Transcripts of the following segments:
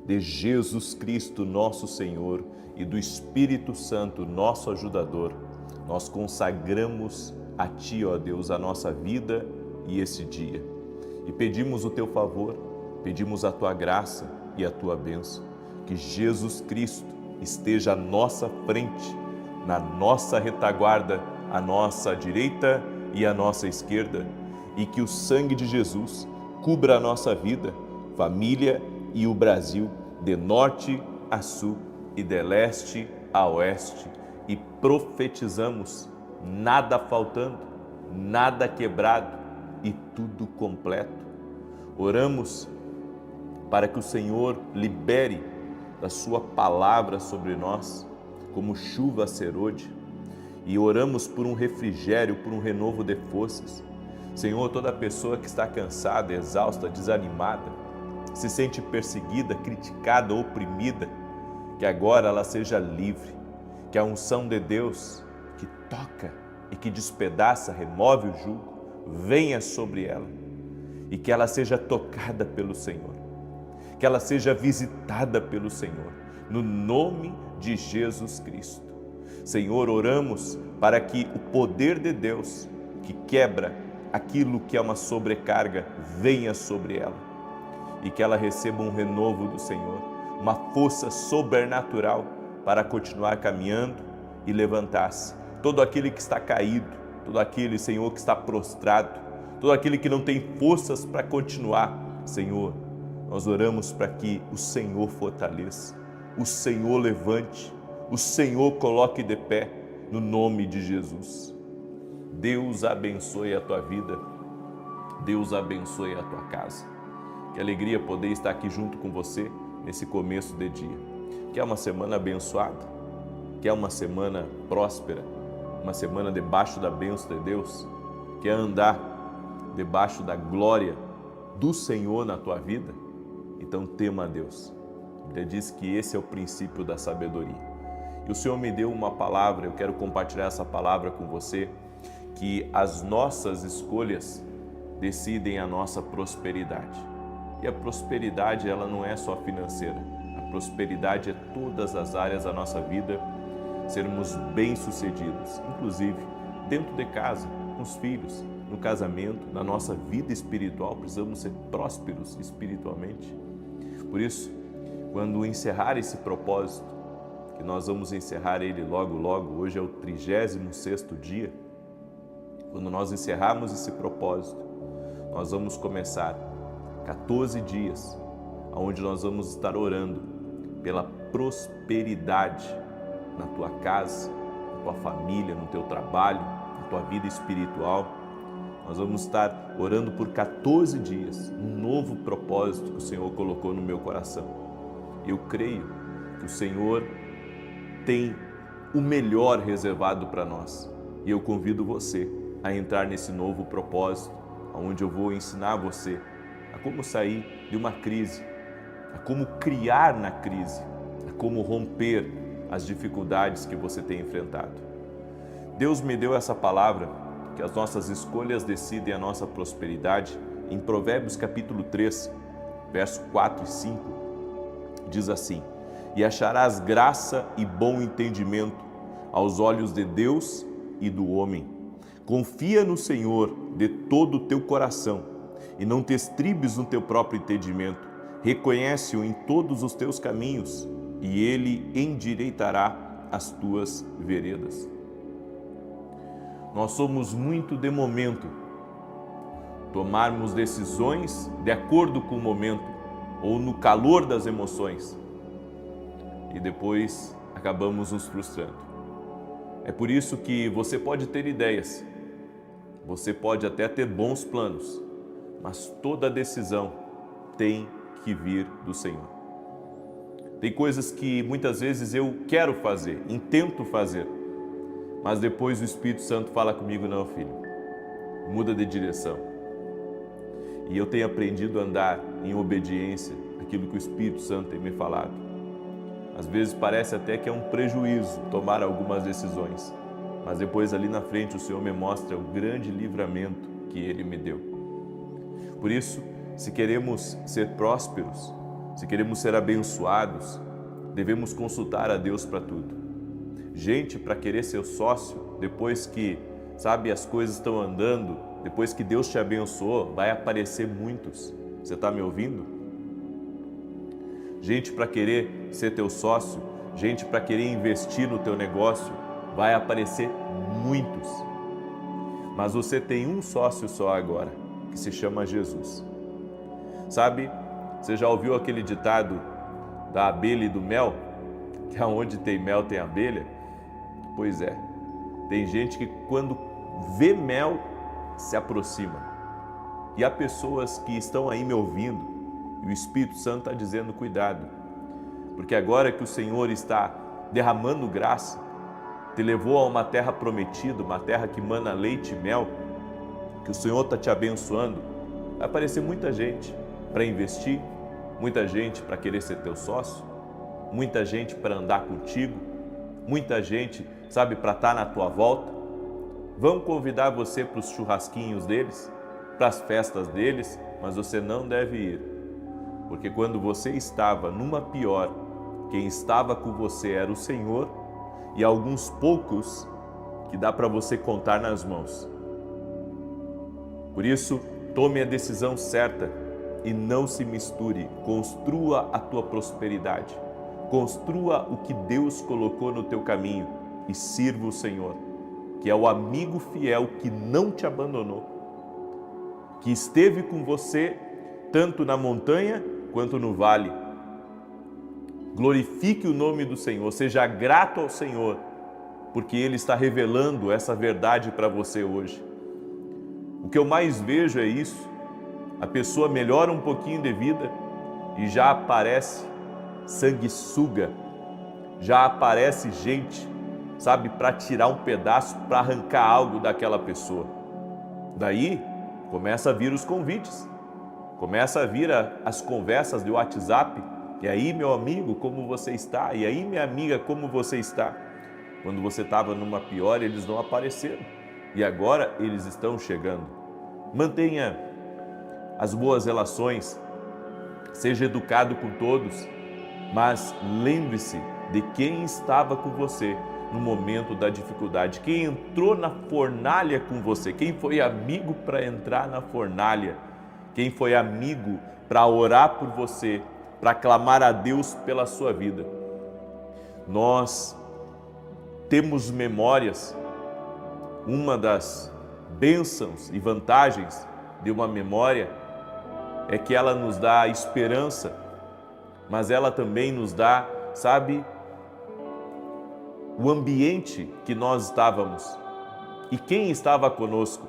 de Jesus Cristo, nosso Senhor, e do Espírito Santo, nosso ajudador, nós consagramos a Ti, ó Deus, a nossa vida e esse dia. E pedimos o Teu favor, pedimos a Tua graça e a Tua bênção. Que Jesus Cristo esteja à nossa frente, na nossa retaguarda, à nossa direita e à nossa esquerda, e que o sangue de Jesus cubra a nossa vida, família e o Brasil, de norte a sul e de leste a oeste, e profetizamos nada faltando, nada quebrado e tudo completo. Oramos para que o Senhor libere da sua palavra sobre nós, como chuva serôdia, e oramos por um refrigério, por um renovo de forças. Senhor, toda pessoa que está cansada, exausta, desanimada, se sente perseguida, criticada, oprimida, que agora ela seja livre, que a unção de Deus que toca e que despedaça, remove o jugo, venha sobre ela e que ela seja tocada pelo Senhor, que ela seja visitada pelo Senhor, no nome de Jesus Cristo. Senhor, oramos para que o poder de Deus, que quebra aquilo que é uma sobrecarga, venha sobre ela e que ela receba um renovo do Senhor, uma força sobrenatural para continuar caminhando e levantar-se. Todo aquele que está caído, todo aquele, Senhor, que está prostrado, todo aquele que não tem forças para continuar, Senhor, nós oramos para que o Senhor fortaleça, o Senhor levante, o Senhor coloque de pé, no nome de Jesus. Deus abençoe a tua vida, Deus abençoe a tua casa. Que alegria poder estar aqui junto com você nesse começo de dia. Que é uma semana abençoada, que é uma semana próspera, uma semana debaixo da bênção de Deus, que é andar debaixo da glória do Senhor na tua vida. Então tema a Deus. A Bíblia diz que esse é o princípio da sabedoria. E o Senhor me deu uma palavra, eu quero compartilhar essa palavra com você, que as nossas escolhas decidem a nossa prosperidade. E a prosperidade, ela não é só financeira. A prosperidade é todas as áreas da nossa vida, sermos bem-sucedidos, inclusive dentro de casa, com os filhos, no casamento, na nossa vida espiritual, precisamos ser prósperos espiritualmente. Por isso, quando encerrar esse propósito, que nós vamos encerrar ele logo, logo, hoje é o 36º dia, quando nós encerrarmos esse propósito, nós vamos começar 14 dias, onde nós vamos estar orando pela prosperidade na tua casa, na tua família, no teu trabalho, na tua vida espiritual. Nós vamos estar orando por 14 dias, um novo propósito que o Senhor colocou no meu coração. Eu creio que o Senhor tem o melhor reservado para nós. E eu convido você a entrar nesse novo propósito, onde eu vou ensinar você a como sair de uma crise, a como criar na crise, a como romper as dificuldades que você tem enfrentado. Deus me deu essa palavra, que as nossas escolhas decidem a nossa prosperidade, em Provérbios capítulo 3, verso 4 e 5, diz assim: e acharás graça e bom entendimento aos olhos de Deus e do homem. Confia no Senhor de todo o teu coração e não te estribes no teu próprio entendimento. Reconhece-o em todos os teus caminhos e ele endireitará as tuas veredas. Nós somos muito de momento, tomarmos decisões de acordo com o momento ou no calor das emoções e depois acabamos nos frustrando. É por isso que você pode ter ideias, você pode até ter bons planos, mas toda decisão tem que vir do Senhor. Tem coisas que muitas vezes eu quero fazer, intento fazer, mas depois o Espírito Santo fala comigo: não, filho, muda de direção. E eu tenho aprendido a andar em obediência àquilo que o Espírito Santo tem me falado. Às vezes parece até que é um prejuízo tomar algumas decisões, mas depois ali na frente o Senhor me mostra o grande livramento que Ele me deu. Por isso, se queremos ser prósperos, se queremos ser abençoados, devemos consultar a Deus para tudo. Gente, para querer ser sócio, depois que, sabe, as coisas estão andando, depois que Deus te abençoou, vai aparecer muitos. Você está me ouvindo? Gente para querer ser teu sócio, gente para querer investir no teu negócio, vai aparecer muitos. Mas você tem um sócio só agora, que se chama Jesus. Sabe, você já ouviu aquele ditado da abelha e do mel? Que aonde tem mel tem abelha? Pois é, tem gente que quando vê mel se aproxima. E há pessoas que estão aí me ouvindo e o Espírito Santo está dizendo cuidado, porque agora que o Senhor está derramando graça, te levou a uma terra prometida, uma terra que mana leite e mel, que o Senhor está te abençoando, vai aparecer muita gente para investir, muita gente para querer ser teu sócio, muita gente para andar contigo, muita gente, sabe, para estar na tua volta. Vão convidar você para os churrasquinhos deles, para as festas deles, mas você não deve ir, porque quando você estava numa pior, quem estava com você era o Senhor e alguns poucos que dá para você contar nas mãos. Por isso, tome a decisão certa e não se misture. Construa a tua prosperidade. Construa o que Deus colocou no teu caminho e sirva o Senhor, que é o amigo fiel que não te abandonou, que esteve com você tanto na montanha quanto no vale. Glorifique o nome do Senhor, seja grato ao Senhor, porque Ele está revelando essa verdade para você hoje. O que eu mais vejo é isso, a pessoa melhora um pouquinho de vida e já aparece sanguessuga, já aparece gente, sabe, para tirar um pedaço, para arrancar algo daquela pessoa. Daí começa a vir os convites, começa a vir as conversas de WhatsApp. E aí, meu amigo, como você está? E aí, minha amiga, como você está? Quando você estava numa pior, eles não apareceram. E agora eles estão chegando. Mantenha as boas relações, seja educado com todos, mas lembre-se de quem estava com você no momento da dificuldade, quem entrou na fornalha com você, quem foi amigo para entrar na fornalha, quem foi amigo para orar por você, para clamar a Deus pela sua vida. Nós temos memórias. Uma das bênçãos e vantagens de uma memória é que ela nos dá esperança, mas ela também nos dá, sabe, o ambiente que nós estávamos e quem estava conosco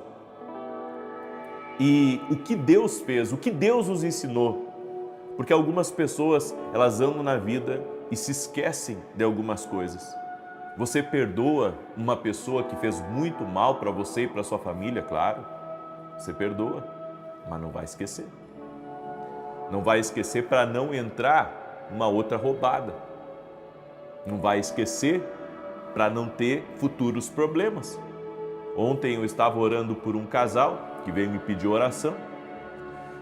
e o que Deus fez, o que Deus nos ensinou. Porque algumas pessoas, elas andam na vida e se esquecem de algumas coisas. Você perdoa uma pessoa que fez muito mal para você e para sua família, claro. Você perdoa, mas não vai esquecer. Não vai esquecer para não entrar uma outra roubada. Não vai esquecer para não ter futuros problemas. Ontem eu estava orando por um casal que veio me pedir oração.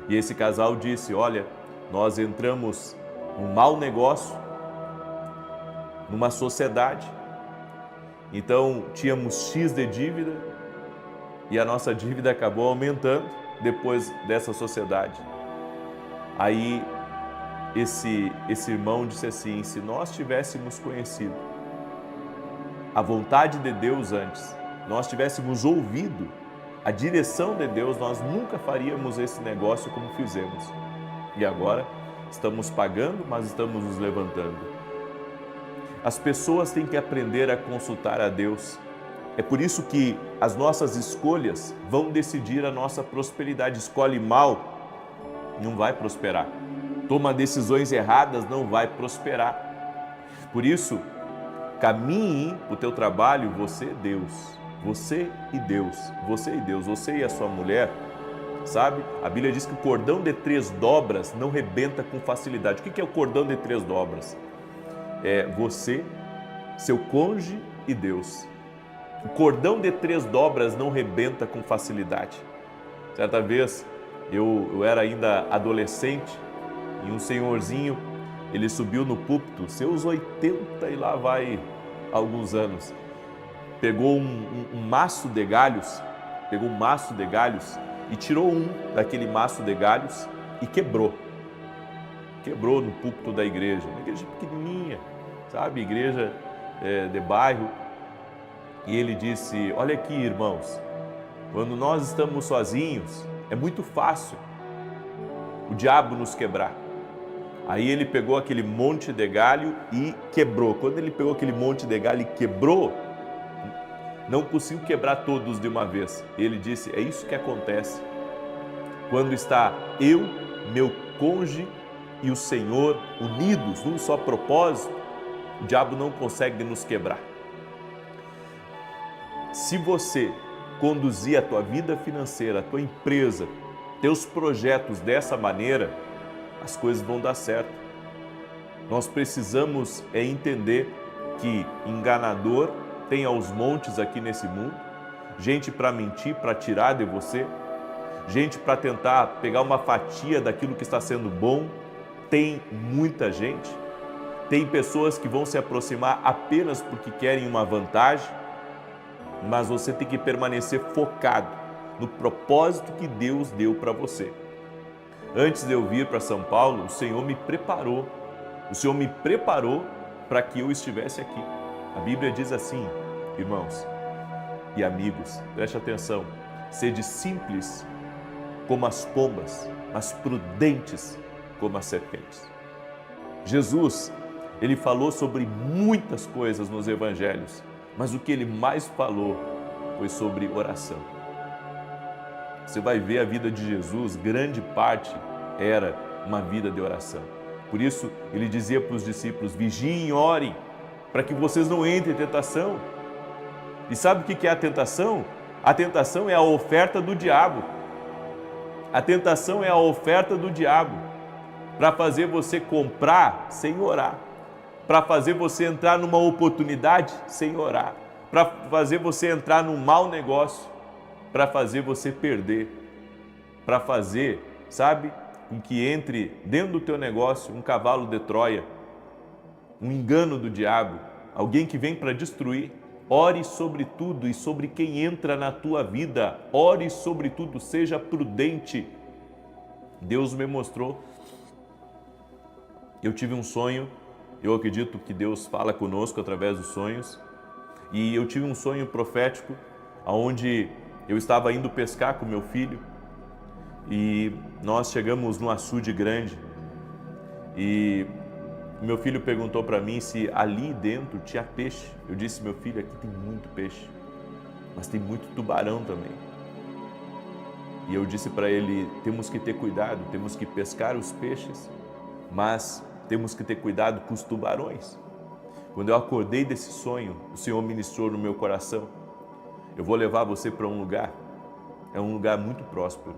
E esse casal disse, olha, nós entramos num mau negócio, numa sociedade. Então tínhamos X de dívida e a nossa dívida acabou aumentando depois dessa sociedade. Aí esse irmão disse assim, se nós tivéssemos conhecido a vontade de Deus antes, nós tivéssemos ouvido a direção de Deus, nós nunca faríamos esse negócio como fizemos. E agora estamos pagando, mas estamos nos levantando. As pessoas têm que aprender a consultar a Deus. É por isso que as nossas escolhas vão decidir a nossa prosperidade. Escolhe mal, não vai prosperar. Toma decisões erradas, não vai prosperar. Por isso, caminhe para o teu trabalho, você e Deus. Você e Deus. Você e Deus. Você e a sua mulher. Sabe? A Bíblia diz que o cordão de 3 dobras não rebenta com facilidade. O que é o cordão de 3 dobras? É você, seu cônjuge e Deus. O cordão de 3 dobras não rebenta com facilidade. Certa vez, eu era ainda adolescente E um senhorzinho, ele subiu no púlpito, seus 80 e lá vai alguns anos, pegou um maço de galhos, e tirou daquele maço de galhos e quebrou no púlpito da igreja, uma igreja pequenininha, sabe, igreja de bairro. E ele disse: olha aqui, irmãos, quando nós estamos sozinhos, é muito fácil o diabo nos quebrar. Aí ele pegou aquele monte de galho e quebrou. Quando ele pegou aquele monte de galho e quebrou, não conseguiu quebrar todos de uma vez. Ele disse: é isso que acontece quando está eu, meu cônjuge e o Senhor unidos num só propósito. O diabo não consegue nos quebrar. Se você conduzir a tua vida financeira, a tua empresa, teus projetos dessa maneira, as coisas vão dar certo. Nós precisamos entender que enganador tem aos montes aqui nesse mundo, gente para mentir, para tirar de você, gente para tentar pegar uma fatia daquilo que está sendo bom, tem muita gente. Tem pessoas que vão se aproximar apenas porque querem uma vantagem, mas você tem que permanecer focado no propósito que Deus deu para você. Antes de eu vir para São Paulo, o Senhor me preparou para que eu estivesse aqui. A Bíblia diz assim, irmãos e amigos, preste atenção: sede simples como as pombas, mas prudentes como as serpentes. Jesus, ele falou sobre muitas coisas nos evangelhos, mas o que ele mais falou foi sobre oração. Você vai ver a vida de Jesus, grande parte era uma vida de oração. Por isso, ele dizia para os discípulos: vigiem e orem, para que vocês não entrem em tentação. E sabe o que é a tentação? A tentação é a oferta do diabo. A tentação é a oferta do diabo para fazer você comprar sem orar, para fazer você entrar numa oportunidade sem orar, para fazer você entrar num mau negócio, para fazer você perder, para fazer, sabe, com que entre dentro do teu negócio um cavalo de Troia, um engano do diabo, alguém que vem para destruir. Ore sobre tudo e sobre quem entra na tua vida. Ore sobre tudo, seja prudente. Deus me mostrou. Eu tive um sonho, eu acredito que Deus fala conosco através dos sonhos, e eu tive um sonho profético, onde eu estava indo pescar com meu filho, e nós chegamos num açude grande, e meu filho perguntou para mim se ali dentro tinha peixe. Eu disse: meu filho, aqui tem muito peixe, mas tem muito tubarão também. E eu disse para ele: temos que ter cuidado, temos que pescar os peixes, mas temos que ter cuidado com os tubarões. Quando eu acordei desse sonho, o Senhor ministrou no meu coração: eu vou levar você para um lugar, é um lugar muito próspero,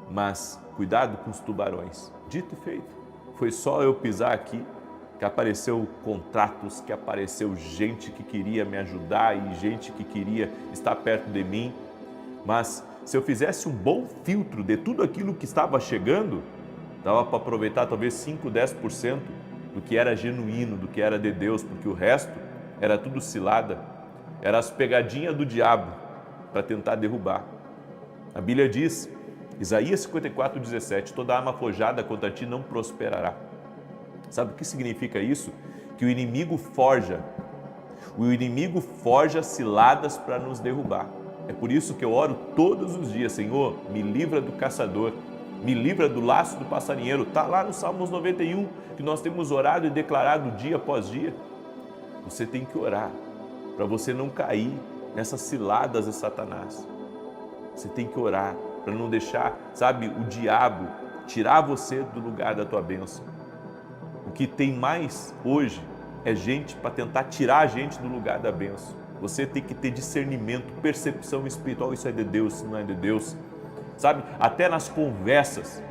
mas cuidado com os tubarões. Dito e feito. Foi só eu pisar aqui que apareceu contratos, que apareceu gente que queria me ajudar e gente que queria estar perto de mim. Mas se eu fizesse um bom filtro de tudo aquilo que estava chegando, dava para aproveitar talvez 5, 10% do que era genuíno, do que era de Deus, porque o resto era tudo cilada, era as pegadinhas do diabo para tentar derrubar. A Bíblia diz, Isaías 54:17, toda arma forjada contra ti não prosperará. Sabe o que significa isso? Que o inimigo forja ciladas para nos derrubar. É por isso que eu oro todos os dias: Senhor, me livra do caçador, me livra do laço do passarinheiro. Está lá no Salmos 91, que nós temos orado e declarado dia após dia. Você tem que orar para você não cair nessas ciladas de Satanás. Você tem que orar para não deixar, sabe, o diabo tirar você do lugar da tua bênção. O que tem mais hoje é gente para tentar tirar a gente do lugar da bênção. Você tem que ter discernimento, percepção espiritual, isso é de Deus, isso não é de Deus. Sabe, até nas conversas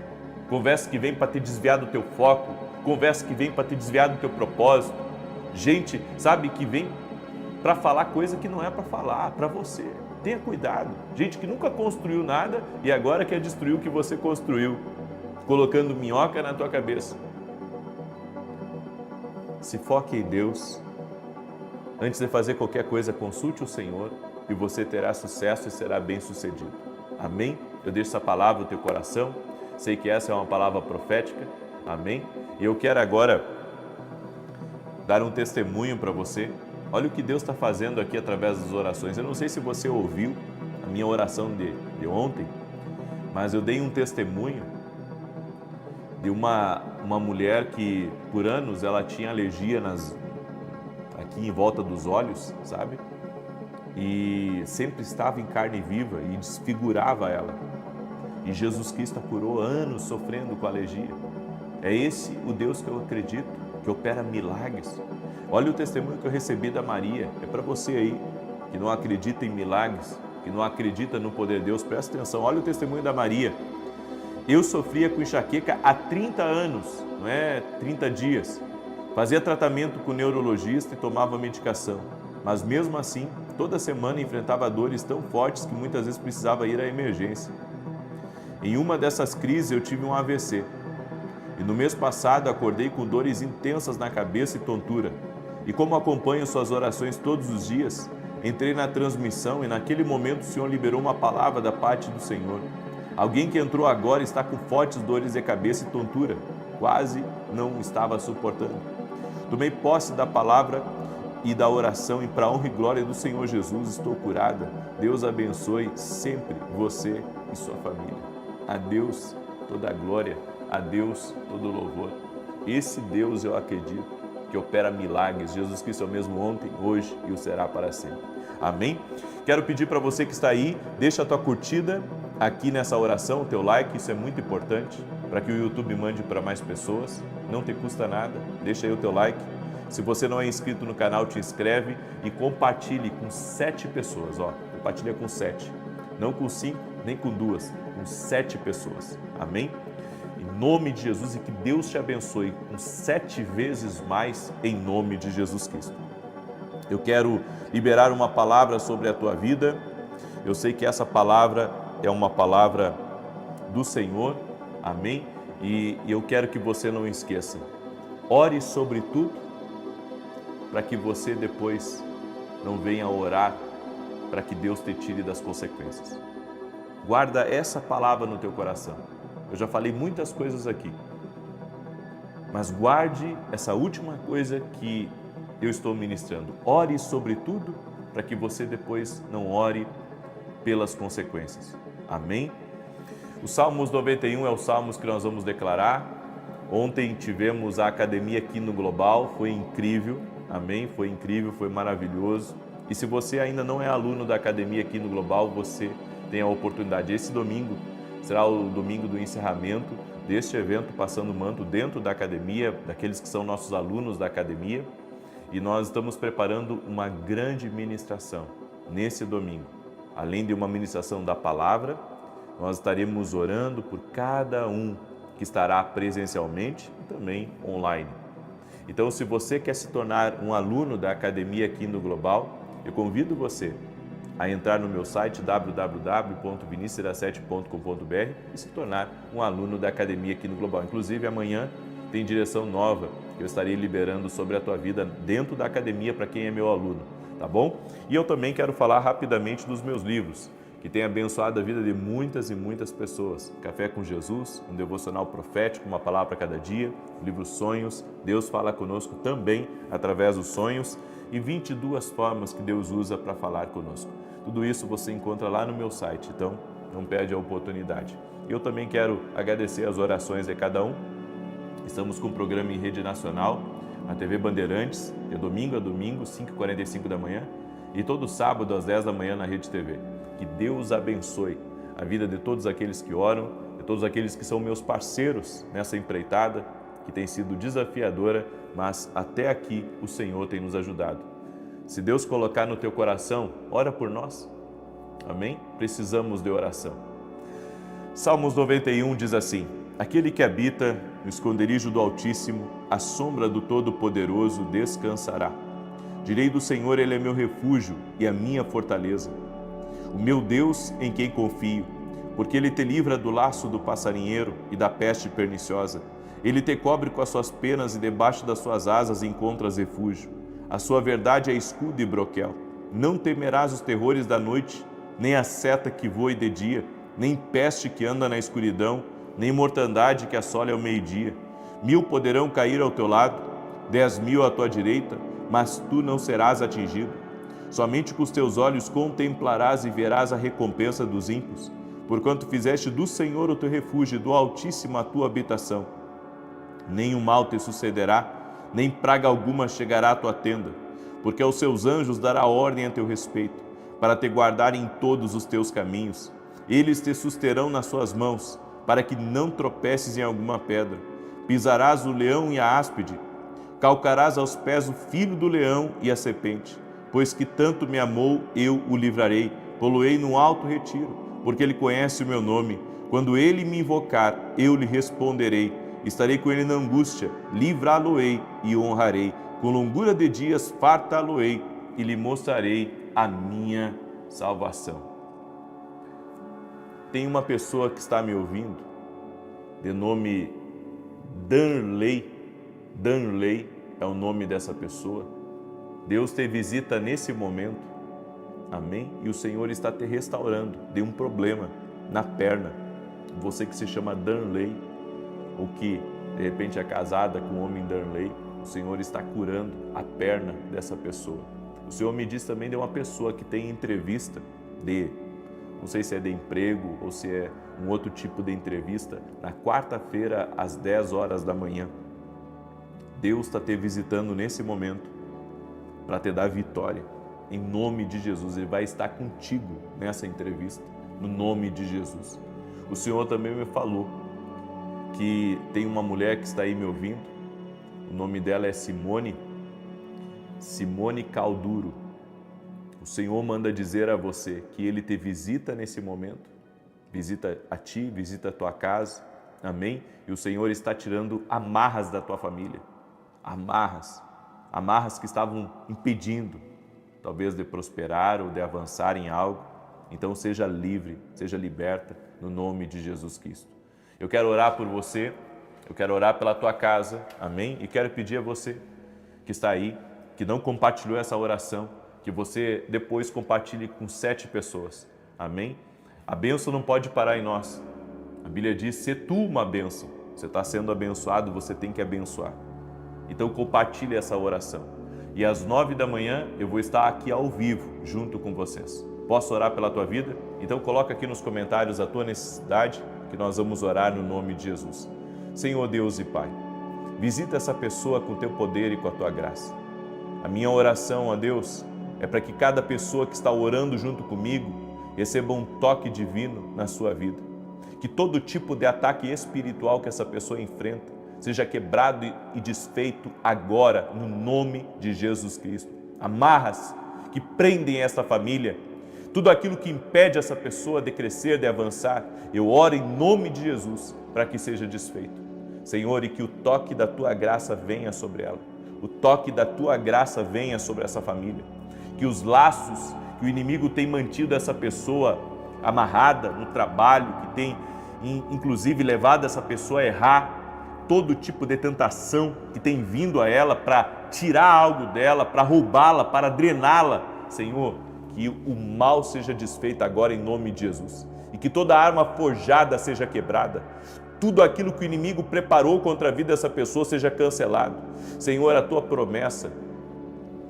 que vem para te desviar do teu foco, conversa que vem para te desviar do teu propósito. Gente, sabe, que vem para falar coisa que não é para falar, para você. Tenha cuidado. Gente que nunca construiu nada e agora quer destruir o que você construiu. colocando minhoca na tua cabeça. Se foque em Deus. Antes de fazer qualquer coisa, consulte o Senhor e você terá sucesso e será bem-sucedido. Amém? Eu deixo essa palavra no teu coração. Sei que essa é uma palavra profética. Amém? E eu quero agora dar um testemunho para você. Olha o que Deus está fazendo aqui através das orações. Eu não sei se você ouviu a minha oração de ontem, mas eu dei um testemunho de uma mulher que por anos ela tinha alergia aqui em volta dos olhos, sabe? E sempre estava em carne viva e desfigurava ela. E Jesus Cristo a curou anos sofrendo com alergia. É esse o Deus que eu acredito, que opera milagres. Olha o testemunho que eu recebi da Maria. É para você aí que não acredita em milagres, que não acredita no poder de Deus. Presta atenção, olha o testemunho da Maria. Eu sofria com enxaqueca há 30 anos, não é 30 dias. Fazia tratamento com neurologista e tomava medicação. Mas mesmo assim, toda semana enfrentava dores tão fortes que muitas vezes precisava ir à emergência. Em uma dessas crises eu tive um AVC. E no mês passado acordei com dores intensas na cabeça e tontura. E como acompanho suas orações todos os dias, entrei na transmissão e naquele momento o Senhor liberou uma palavra da parte do Senhor. Alguém que entrou agora está com fortes dores de cabeça e tontura. Quase não estava suportando. Tomei posse da palavra e da oração e para a honra e glória do Senhor Jesus estou curada. Deus abençoe sempre você e sua família. A Deus toda a glória, a Deus todo o louvor. Esse Deus eu acredito que opera milagres. Jesus Cristo é o mesmo ontem, hoje e o será para sempre. Amém? Quero pedir para você que está aí, deixa a tua curtida aqui nessa oração, o teu like, isso é muito importante para que o YouTube mande para mais pessoas. Não te custa nada, deixa aí o teu like. Se você não é inscrito no canal, te inscreve e compartilhe com 7 pessoas. Compartilha com 7, não com 5, nem com 2, com 7 pessoas. Amém? Em nome de Jesus e que Deus te abençoe com 7 vezes mais em nome de Jesus Cristo. Eu quero liberar uma palavra sobre a tua vida. Eu sei que essa palavra é uma palavra do Senhor. Amém? E eu quero que você não esqueça. Ore sobre tudo para que você depois não venha orar para que Deus te tire das consequências. Guarda essa palavra no teu coração. Eu já falei muitas coisas aqui, mas guarde essa última coisa que eu estou ministrando. Ore sobre tudo para que você depois não ore pelas consequências. Amém? O Salmos 91 é o Salmos que nós vamos declarar. Ontem tivemos a academia aqui no Global, foi incrível. Amém? Foi incrível, foi maravilhoso. E se você ainda não é aluno da academia aqui no Global, você tem a oportunidade. Esse domingo será o domingo do encerramento deste evento, Passando o Manto dentro da academia, daqueles que são nossos alunos da academia. E nós estamos preparando uma grande ministração nesse domingo. Além de uma ministração da palavra, nós estaremos orando por cada um que estará presencialmente e também online. Então, se você quer se tornar um aluno da academia aqui no Global, eu convido você a entrar no meu site www.vinicius17.com.br e se tornar um aluno da academia aqui no Global. Inclusive, amanhã tem direção nova que eu estarei liberando sobre a tua vida dentro da academia para quem é meu aluno, tá bom? E eu também quero falar rapidamente dos meus livros, que têm abençoado a vida de muitas e muitas pessoas. Café com Jesus, um devocional profético, uma palavra para cada dia, o livro Sonhos, Deus fala conosco também através dos sonhos e 22 formas que Deus usa para falar conosco. Tudo isso você encontra lá no meu site, então não perde a oportunidade. Eu também quero agradecer as orações de cada um. Estamos com um programa em rede nacional, na TV Bandeirantes, de domingo a domingo, 5h45 da manhã, e todo sábado às 10 da manhã na Rede TV. Que Deus abençoe a vida de todos aqueles que oram, de todos aqueles que são meus parceiros nessa empreitada, que tem sido desafiadora, mas até aqui o Senhor tem nos ajudado. Se Deus colocar no teu coração, ora por nós. Amém? Precisamos de oração. Salmos 91 diz assim: aquele que habita no esconderijo do Altíssimo, à sombra do Todo-Poderoso descansará. Direi do Senhor, Ele é meu refúgio e a minha fortaleza, o meu Deus em quem confio, porque Ele te livra do laço do passarinheiro e da peste perniciosa. Ele te cobre com as suas penas e debaixo das suas asas encontras refúgio. A sua verdade é escudo e broquel. Não temerás os terrores da noite, nem a seta que voe de dia, nem peste que anda na escuridão, nem mortandade que assole ao meio-dia. 1000 poderão cair ao teu lado, 10.000 à tua direita, mas tu não serás atingido. Somente com os teus olhos contemplarás e verás a recompensa dos ímpios, porquanto fizeste do Senhor o teu refúgio e do Altíssimo a tua habitação. Nenhum mal te sucederá, nem praga alguma chegará à tua tenda, porque aos seus anjos dará ordem a teu respeito, para te guardar em todos os teus caminhos. Eles te susterão nas suas mãos, para que não tropeces em alguma pedra. Pisarás o leão e a áspide, calcarás aos pés o filho do leão e a serpente. Pois que tanto me amou, eu o livrarei, pô-lo-ei num alto retiro, porque ele conhece o meu nome. Quando ele me invocar, eu lhe responderei. Estarei com ele na angústia, livrá-lo-ei e honrarei. Com longura de dias fartá-lo-ei e lhe mostrarei a minha salvação. Tem uma pessoa que está me ouvindo, de nome Danley. Danley é o nome dessa pessoa. Deus te visita nesse momento, amém? E o Senhor está te restaurando de um problema na perna. Você que se chama Danley, ou que de repente é casada com o homem Danley, o Senhor está curando a perna dessa pessoa. O Senhor me diz também de uma pessoa que tem entrevista não sei se é de emprego ou se é um outro tipo de entrevista, na quarta-feira às 10 horas da manhã. Deus está te visitando nesse momento para te dar vitória. Em nome de Jesus, Ele vai estar contigo nessa entrevista, no nome de Jesus. O Senhor também me falou que tem uma mulher que está aí me ouvindo, o nome dela é Simone Calduro. O Senhor manda dizer a você que Ele te visita nesse momento, visita a ti, visita a tua casa, amém? E o Senhor está tirando amarras da tua família, amarras que estavam impedindo, talvez de prosperar ou de avançar em algo. Então seja livre, seja liberta, no nome de Jesus Cristo. Eu quero orar por você, eu quero orar pela tua casa, amém? E quero pedir a você que está aí, que não compartilhou essa oração, que você depois compartilhe com 7 pessoas, amém? A bênção não pode parar em nós. A Bíblia diz, se tu uma bênção, você está sendo abençoado, você tem que abençoar. Então compartilhe essa oração. E às 9 da manhã eu vou estar aqui ao vivo, junto com vocês. Posso orar pela tua vida? Então coloca aqui nos comentários a tua necessidade, que nós vamos orar no nome de Jesus. Senhor Deus e Pai, visita essa pessoa com o teu poder e com a tua graça. A minha oração, ó Deus, é para que cada pessoa que está orando junto comigo receba um toque divino na sua vida. Que todo tipo de ataque espiritual que essa pessoa enfrenta seja quebrado e desfeito agora, no nome de Jesus Cristo. Amarras que prendem essa família, tudo aquilo que impede essa pessoa de crescer, de avançar, eu oro em nome de Jesus para que seja desfeito. Senhor, e que o toque da Tua graça venha sobre ela, o toque da Tua graça venha sobre essa família, que os laços que o inimigo tem mantido essa pessoa amarrada no trabalho, que tem inclusive levado essa pessoa a errar, todo tipo de tentação que tem vindo a ela para tirar algo dela, para roubá-la, para drená-la, Senhor, que o mal seja desfeito agora em nome de Jesus e que toda arma forjada seja quebrada, tudo aquilo que o inimigo preparou contra a vida dessa pessoa seja cancelado. Senhor, a Tua promessa,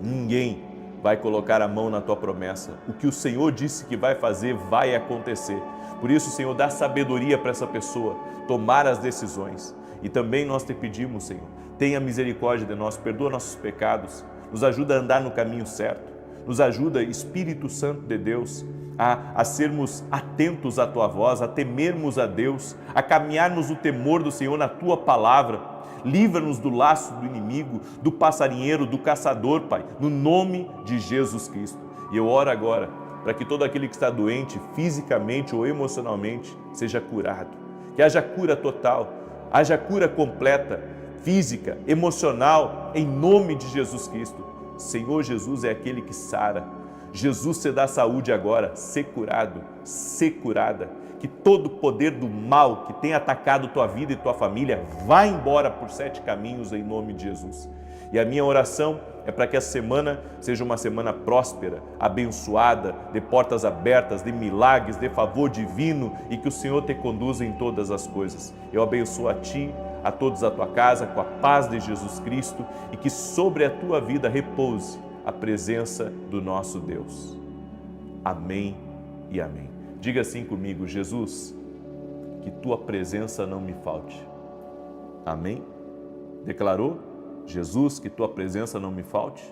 ninguém vai colocar a mão na Tua promessa. O que o Senhor disse que vai fazer, vai acontecer. Por isso, Senhor, dá sabedoria para essa pessoa tomar as decisões. E também nós te pedimos, Senhor, tenha misericórdia de nós, perdoa nossos pecados, nos ajuda a andar no caminho certo, nos ajuda, Espírito Santo de Deus, a sermos atentos à Tua voz, a temermos a Deus, a caminharmos o temor do Senhor na Tua palavra. Livra-nos do laço do inimigo, do passarinheiro, do caçador, Pai, no nome de Jesus Cristo. E eu oro agora para que todo aquele que está doente, fisicamente ou emocionalmente, seja curado. Que haja cura total, haja cura completa, física, emocional, em nome de Jesus Cristo. Senhor Jesus é aquele que sara. Jesus te dá saúde agora, ser curado, ser curada. que todo poder do mal que tem atacado tua vida e tua família vá embora por 7 caminhos em nome de Jesus. E a minha oração é para que essa semana seja uma semana próspera, abençoada, de portas abertas, de milagres, de favor divino e que o Senhor te conduza em todas as coisas. Eu abençoo a ti, a todos a tua casa, com a paz de Jesus Cristo e que sobre a tua vida repouse a presença do nosso Deus. Amém e amém. Diga assim comigo: Jesus, que tua presença não me falte. Amém? Declarou? Jesus, que tua presença não me falte?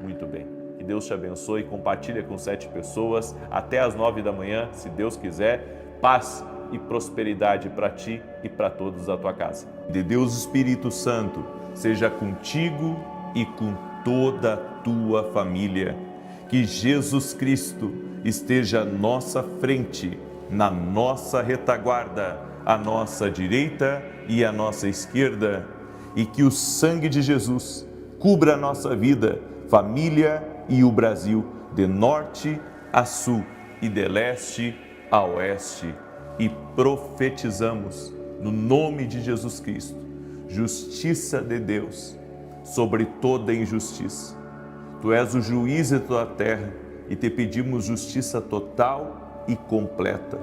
Muito bem. Que Deus te abençoe. Compartilha com 7 pessoas. Até às 9 da manhã, se Deus quiser. Paz e prosperidade para ti e para todos da tua casa. De Deus Espírito Santo seja contigo e com toda a tua família. Que Jesus Cristo esteja à nossa frente, na nossa retaguarda, à nossa direita e à nossa esquerda. E que o sangue de Jesus cubra a nossa vida, família e o Brasil, de norte a sul e de leste a oeste. E profetizamos, no nome de Jesus Cristo, justiça de Deus sobre toda injustiça. Tu és o juiz de toda a terra e te pedimos justiça total e completa.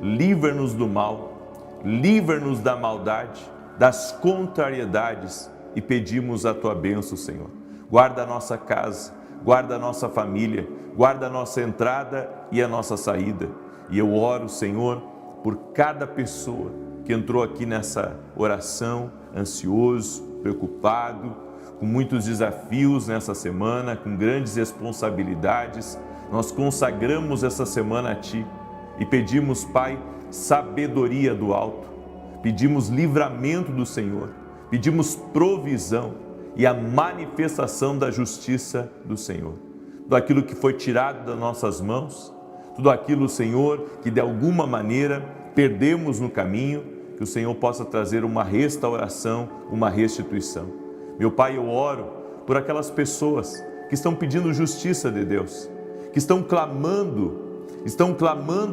Livra-nos do mal, livra-nos da maldade, das contrariedades e pedimos a tua bênção, Senhor. Guarda a nossa casa, guarda a nossa família, guarda a nossa entrada e a nossa saída. E eu oro, Senhor, por cada pessoa que entrou aqui nessa oração, ansioso, preocupado, com muitos desafios nessa semana, com grandes responsabilidades. Nós consagramos essa semana a Ti e pedimos, Pai, sabedoria do alto. Pedimos livramento do Senhor, pedimos provisão e a manifestação da justiça do Senhor. Tudo aquilo que foi tirado das nossas mãos, tudo aquilo, Senhor, que de alguma maneira perdemos no caminho, que o Senhor possa trazer uma restauração, uma restituição. Meu Pai, eu oro por aquelas pessoas que estão pedindo justiça de Deus, que estão clamando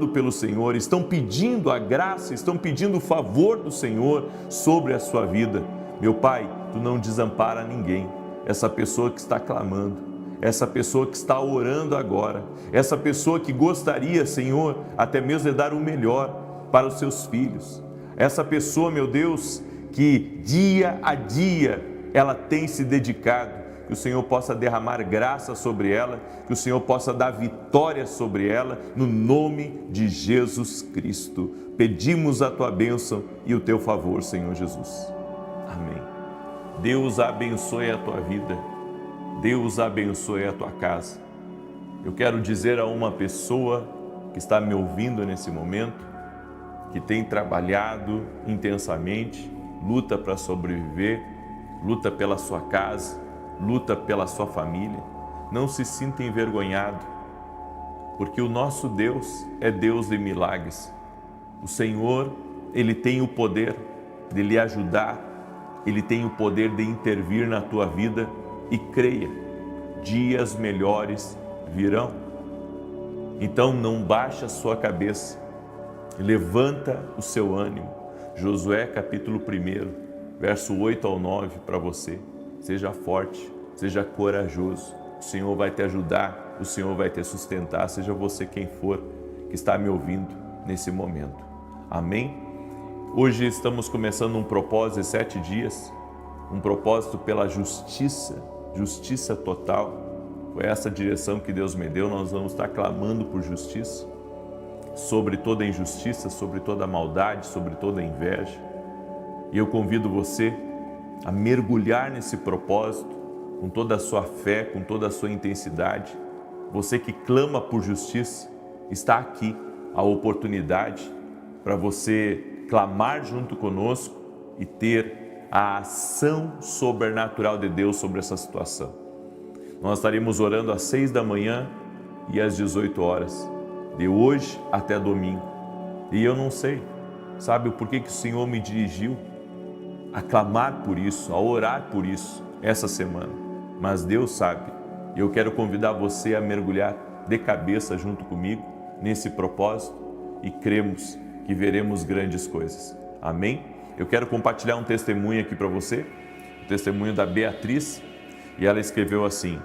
pelo Senhor, estão pedindo a graça, estão pedindo o favor do Senhor sobre a sua vida. Meu Pai, Tu não desampara ninguém. Essa pessoa que está clamando, essa pessoa que está orando agora, essa pessoa que gostaria, Senhor, até mesmo de dar o melhor para os seus filhos. Essa pessoa, meu Deus, que dia a dia ela tem se dedicado, que o Senhor possa derramar graça sobre ela, que o Senhor possa dar vitória sobre ela, no nome de Jesus Cristo. Pedimos a Tua bênção e o Teu favor, Senhor Jesus. Amém. Deus abençoe a tua vida, Deus abençoe a tua casa. Eu quero dizer a uma pessoa que está me ouvindo nesse momento, que tem trabalhado intensamente, luta para sobreviver, luta pela sua casa, luta pela sua família, não se sinta envergonhado, porque o nosso Deus é Deus de milagres. O Senhor, Ele tem o poder de lhe ajudar, Ele tem o poder de intervir na tua vida e creia, dias melhores virão. Então não baixe a sua cabeça, levanta o seu ânimo. Josué capítulo 1, verso 8 ao 9 para você. Seja forte, seja corajoso. O Senhor vai te ajudar, o Senhor vai te sustentar, seja você quem for que está me ouvindo nesse momento. Amém? Hoje estamos começando um propósito de 7 dias, um propósito pela justiça, justiça total. Foi essa direção que Deus me deu, nós vamos estar clamando por justiça, sobre toda injustiça, sobre toda maldade, sobre toda inveja. E eu convido você a mergulhar nesse propósito com toda a sua fé, com toda a sua intensidade. Você que clama por justiça, está aqui a oportunidade para você clamar junto conosco e ter a ação sobrenatural de Deus sobre essa situação. Nós estaremos orando às 6 da manhã e às 18 horas, de hoje até domingo. E eu não sei, sabe o porquê que o Senhor me dirigiu a clamar por isso, a orar por isso essa semana. Mas Deus sabe, e eu quero convidar você a mergulhar de cabeça junto comigo nesse propósito e cremos que veremos grandes coisas. Amém? Eu quero compartilhar um testemunho aqui para você, o testemunho da Beatriz, e ela escreveu assim: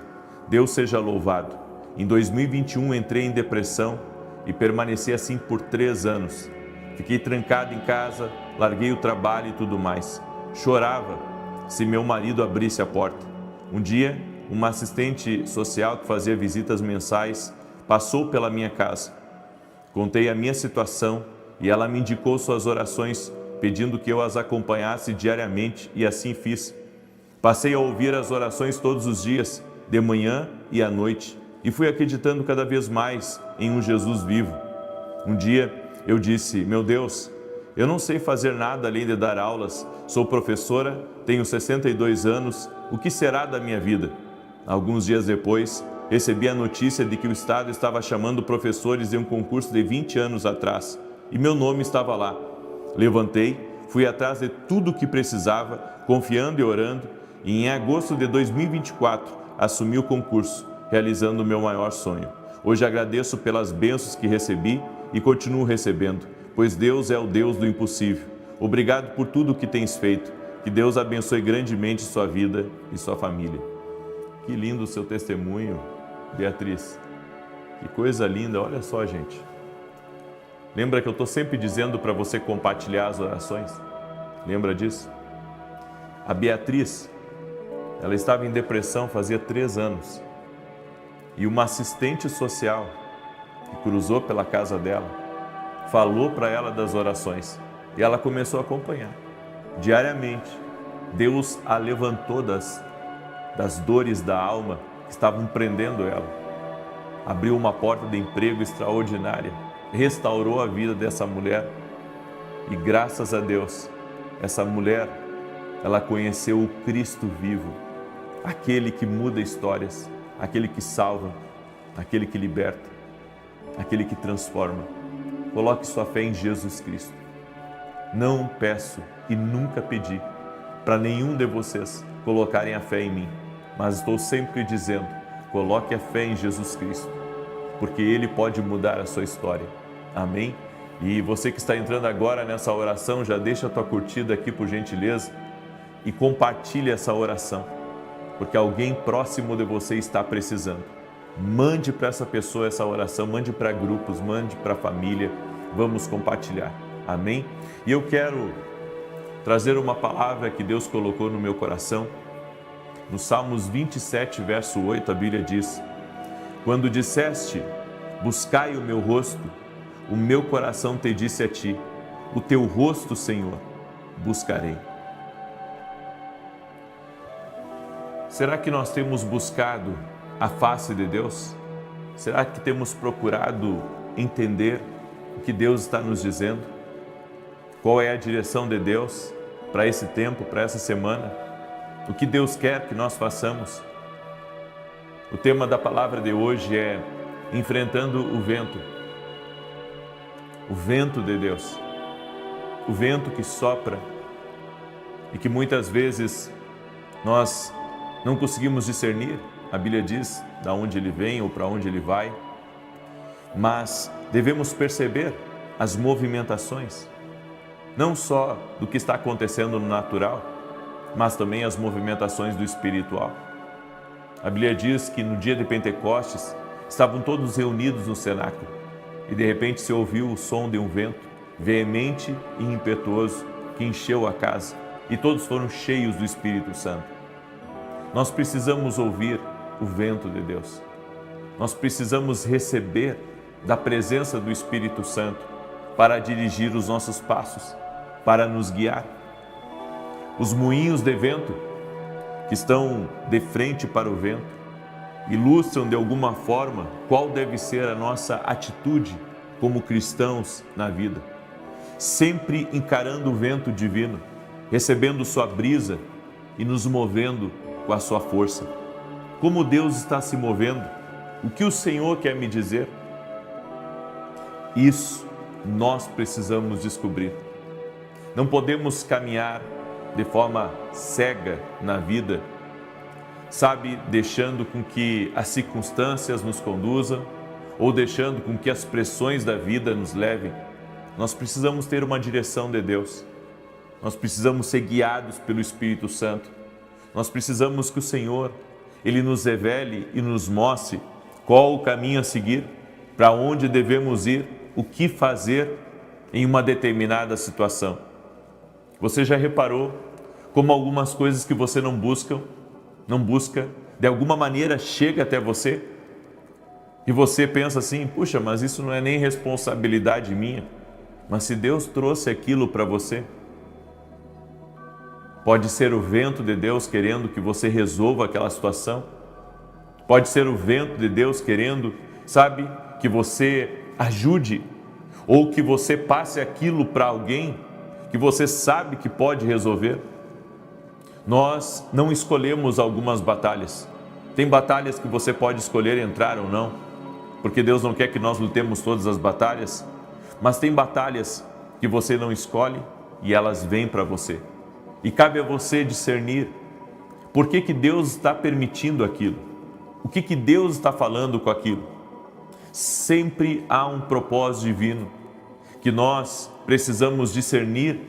Deus seja louvado. Em 2021 entrei em depressão e permaneci assim por 3 anos. Fiquei trancado em casa, larguei o trabalho e tudo mais. Chorava se meu marido abrisse a porta. Um dia, uma assistente social que fazia visitas mensais passou pela minha casa. Contei a minha situação e ela me indicou suas orações, pedindo que eu as acompanhasse diariamente, e assim fiz. Passei a ouvir as orações todos os dias, de manhã e à noite, e fui acreditando cada vez mais em um Jesus vivo. Um dia eu disse: meu Deus, eu não sei fazer nada além de dar aulas, sou professora, tenho 62 anos, o que será da minha vida? Alguns dias depois, recebi a notícia de que o Estado estava chamando professores de um concurso de 20 anos atrás, e meu nome estava lá. Levantei, fui atrás de tudo o que precisava, confiando e orando, e em agosto de 2024 assumi o concurso, realizando o meu maior sonho. Hoje agradeço pelas bênçãos que recebi e continuo recebendo, pois Deus é o Deus do impossível. Obrigado por tudo o que tens feito. Que Deus abençoe grandemente sua vida e sua família. Que lindo o seu testemunho, Beatriz. Que coisa linda, olha só, gente. Lembra que eu estou sempre dizendo para você compartilhar as orações? Lembra disso? A Beatriz, ela estava em depressão fazia 3 anos. E uma assistente social que cruzou pela casa dela falou para ela das orações. E ela começou a acompanhar. Diariamente, Deus a levantou das dores da alma que estavam prendendo ela. Abriu uma porta de emprego extraordinária, restaurou a vida dessa mulher. E graças a Deus, essa mulher, ela conheceu o Cristo vivo, aquele que muda histórias, aquele que salva, aquele que liberta, aquele que transforma. Coloque sua fé em Jesus Cristo. Não peço e nunca pedi para nenhum de vocês colocarem a fé em mim, mas estou sempre dizendo: coloque a fé em Jesus Cristo, porque Ele pode mudar a sua história. Amém? E você que está entrando agora nessa oração, já deixa a tua curtida aqui por gentileza e compartilhe essa oração, porque alguém próximo de você está precisando. Mande para essa pessoa essa oração, mande para grupos, mande para a família, vamos compartilhar. Amém? E eu quero trazer uma palavra que Deus colocou no meu coração. No Salmos 27, verso 8, a Bíblia diz: quando disseste, buscai o meu rosto, o meu coração te disse a ti, o teu rosto, Senhor, buscarei. Será que nós temos buscado a face de Deus? Será que temos procurado entender o que Deus está nos dizendo? Qual é a direção de Deus para esse tempo, para essa semana? O que Deus quer que nós façamos? O tema da palavra de hoje é enfrentando o vento. O vento de Deus. O vento que sopra e que muitas vezes nós não conseguimos discernir. A Bíblia diz de onde ele vem ou para onde ele vai. Mas devemos perceber as movimentações, não só do que está acontecendo no natural, mas também as movimentações do espiritual. A Bíblia diz que no dia de Pentecostes estavam todos reunidos no cenáculo e de repente se ouviu o som de um vento veemente e impetuoso que encheu a casa e todos foram cheios do Espírito Santo. Nós precisamos ouvir o vento de Deus. Nós precisamos receber da presença do Espírito Santo para dirigir os nossos passos, para nos guiar. Os moinhos de vento que estão de frente para o vento ilustram de alguma forma qual deve ser a nossa atitude como cristãos na vida. Sempre encarando o vento divino, recebendo sua brisa e nos movendo com a sua força. Como Deus está se movendo? O que o Senhor quer me dizer? Isso nós precisamos descobrir. Não podemos caminhar de forma cega na vida, sabe, deixando com que as circunstâncias nos conduzam ou deixando com que as pressões da vida nos levem Nós precisamos ter uma direção de Deus. Nós precisamos ser guiados pelo Espírito Santo. Nós precisamos que o Senhor, Ele nos revele e nos mostre qual o caminho a seguir, para onde devemos ir, o que fazer em uma determinada situação. Você já reparou como algumas coisas que você não busca, de alguma maneira chega até você? E você pensa assim, puxa, mas isso não é nem responsabilidade minha. Mas se Deus trouxe aquilo para você, pode ser o vento de Deus querendo que você resolva aquela situação. Pode ser o vento de Deus querendo, sabe, que você ajude ou que você passe aquilo para alguém que você sabe que pode resolver. Nós não escolhemos algumas batalhas. Tem batalhas que você pode escolher entrar ou não, porque Deus não quer que nós lutemos todas as batalhas, mas tem batalhas que você não escolhe e elas vêm para você. E cabe a você discernir por que Deus está permitindo aquilo, o que Deus está falando com aquilo. Sempre há um propósito divino que nós precisamos discernir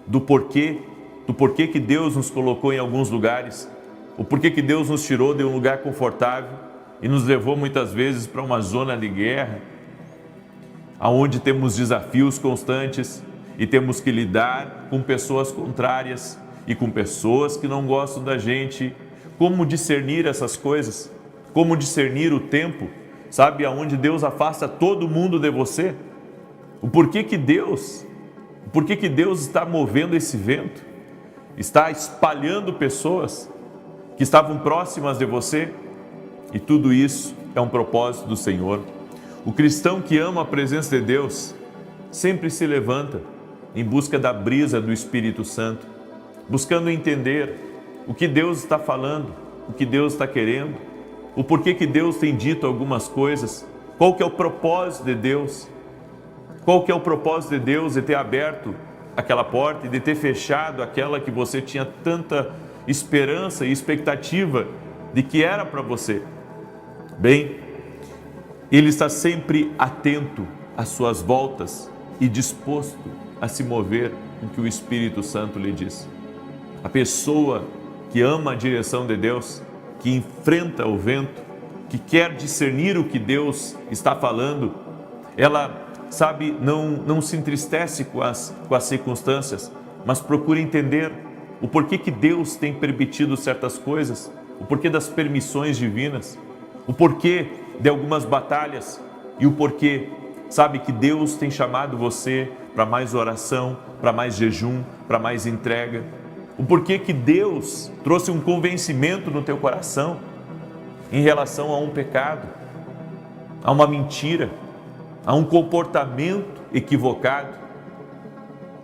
do porquê que Deus nos colocou em alguns lugares, o porquê que Deus nos tirou de um lugar confortável e nos levou muitas vezes para uma zona de guerra, onde temos desafios constantes e temos que lidar com pessoas contrárias e com pessoas que não gostam da gente. Como discernir essas coisas? Como discernir o tempo? Sabe, aonde Deus afasta todo mundo de você? O porquê que Deus está movendo esse vento? Está espalhando pessoas que estavam próximas de você? E tudo isso é um propósito do Senhor. O cristão que ama a presença de Deus sempre se levanta em busca da brisa do Espírito Santo, buscando entender o que Deus está falando, o que Deus está querendo, o porquê que Deus tem dito algumas coisas, qual que é o propósito de Deus, qual que é o propósito de Deus de ter aberto aquela porta e de ter fechado aquela que você tinha tanta esperança e expectativa de que era para você. Bem, Ele está sempre atento às suas voltas e disposto a se mover com o que o Espírito Santo lhe diz. A pessoa que ama a direção de Deus, que enfrenta o vento, que quer discernir o que Deus está falando, ela, sabe, não se entristece com as circunstâncias, mas procura entender o porquê que Deus tem permitido certas coisas, o porquê das permissões divinas, o porquê de algumas batalhas e o porquê, sabe, que Deus tem chamado você para mais oração, para mais jejum, para mais entrega. O porquê que Deus trouxe um convencimento no teu coração em relação a um pecado, a uma mentira, a um comportamento equivocado.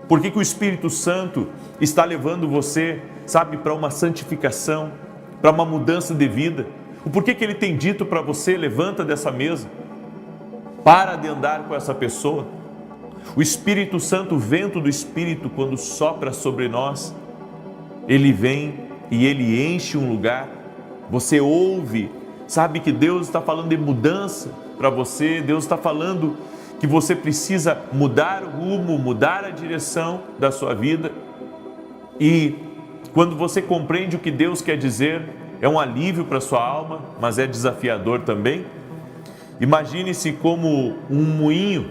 Por que o Espírito Santo está levando você, sabe, para uma santificação, para uma mudança de vida? O porquê que Ele tem dito para você, levanta dessa mesa, para de andar com essa pessoa? O Espírito Santo, o vento do Espírito, quando sopra sobre nós, ele vem e ele enche um lugar. Você ouve, sabe que Deus está falando de mudança para você, Deus está falando que você precisa mudar o rumo, mudar a direção da sua vida. E quando você compreende o que Deus quer dizer, é um alívio para a sua alma, mas é desafiador também. Imagine-se como um moinho,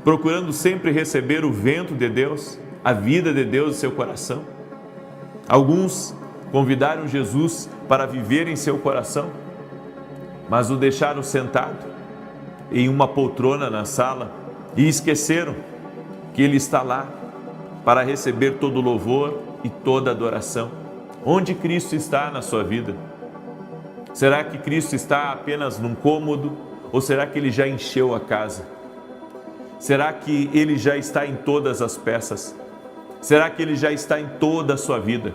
procurando sempre receber o vento de Deus, a vida de Deus em seu coração. Alguns convidaram Jesus para viver em seu coração, mas o deixaram sentado em uma poltrona na sala e esqueceram que Ele está lá para receber todo o louvor e toda a adoração. Onde Cristo está na sua vida? Será que Cristo está apenas num cômodo ou será que Ele já encheu a casa? Será que Ele já está em todas as peças? Será que Ele já está em toda a sua vida?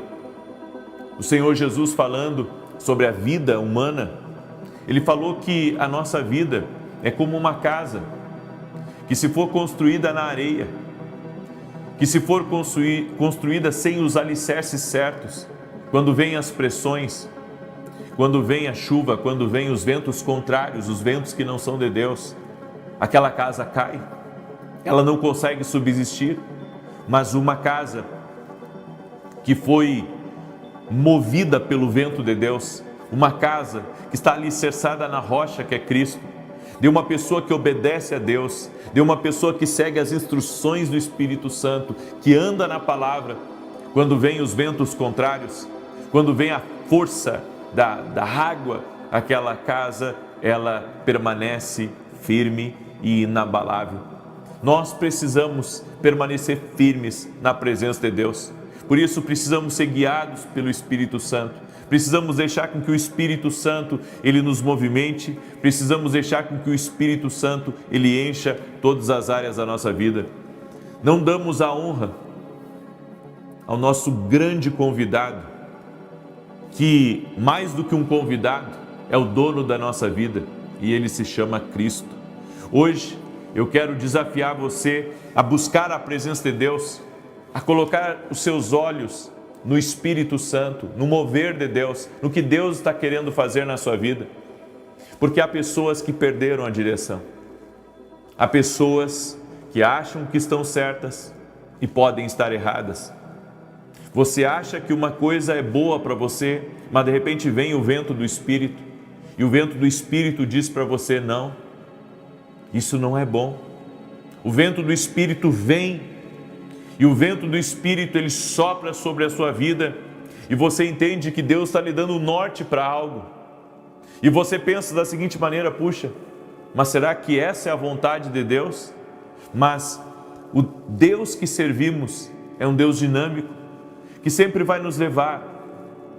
O Senhor Jesus, falando sobre a vida humana, Ele falou que a nossa vida é como uma casa, que se for construída na areia, que se for construída sem os alicerces certos, quando vêm as pressões, quando vem a chuva, quando vêm os ventos contrários, os ventos que não são de Deus, aquela casa cai. ela não consegue subsistir, mas uma casa que foi movida pelo vento de Deus, uma casa que está alicerçada na rocha que é Cristo, de uma pessoa que obedece a Deus, de uma pessoa que segue as instruções do Espírito Santo, que anda na palavra. Quando vem os ventos contrários, quando vem a força da água, aquela casa, ela permanece firme e inabalável. Nós precisamos permanecer firmes na presença de Deus. Por isso precisamos ser guiados pelo Espírito Santo. Precisamos deixar com que o Espírito Santo, ele nos movimente. Precisamos deixar com que o Espírito Santo, ele encha todas as áreas da nossa vida. Não damos a honra ao nosso grande convidado, que mais do que um convidado, é o dono da nossa vida, e ele se chama Cristo. Hoje eu quero desafiar você a buscar a presença de Deus, a colocar os seus olhos no Espírito Santo, no mover de Deus, no que Deus está querendo fazer na sua vida. Porque há pessoas que perderam a direção. Há pessoas que acham que estão certas e podem estar erradas. Você acha que uma coisa é boa para você, mas de repente vem o vento do Espírito, e o vento do Espírito diz para você: não, isso não é bom. O vento do Espírito vem, e o vento do Espírito, ele sopra sobre a sua vida, e você entende que Deus está lhe dando o norte para algo. E você pensa da seguinte maneira: puxa, mas será que essa é a vontade de Deus? Mas o Deus que servimos é um Deus dinâmico, que sempre vai nos levar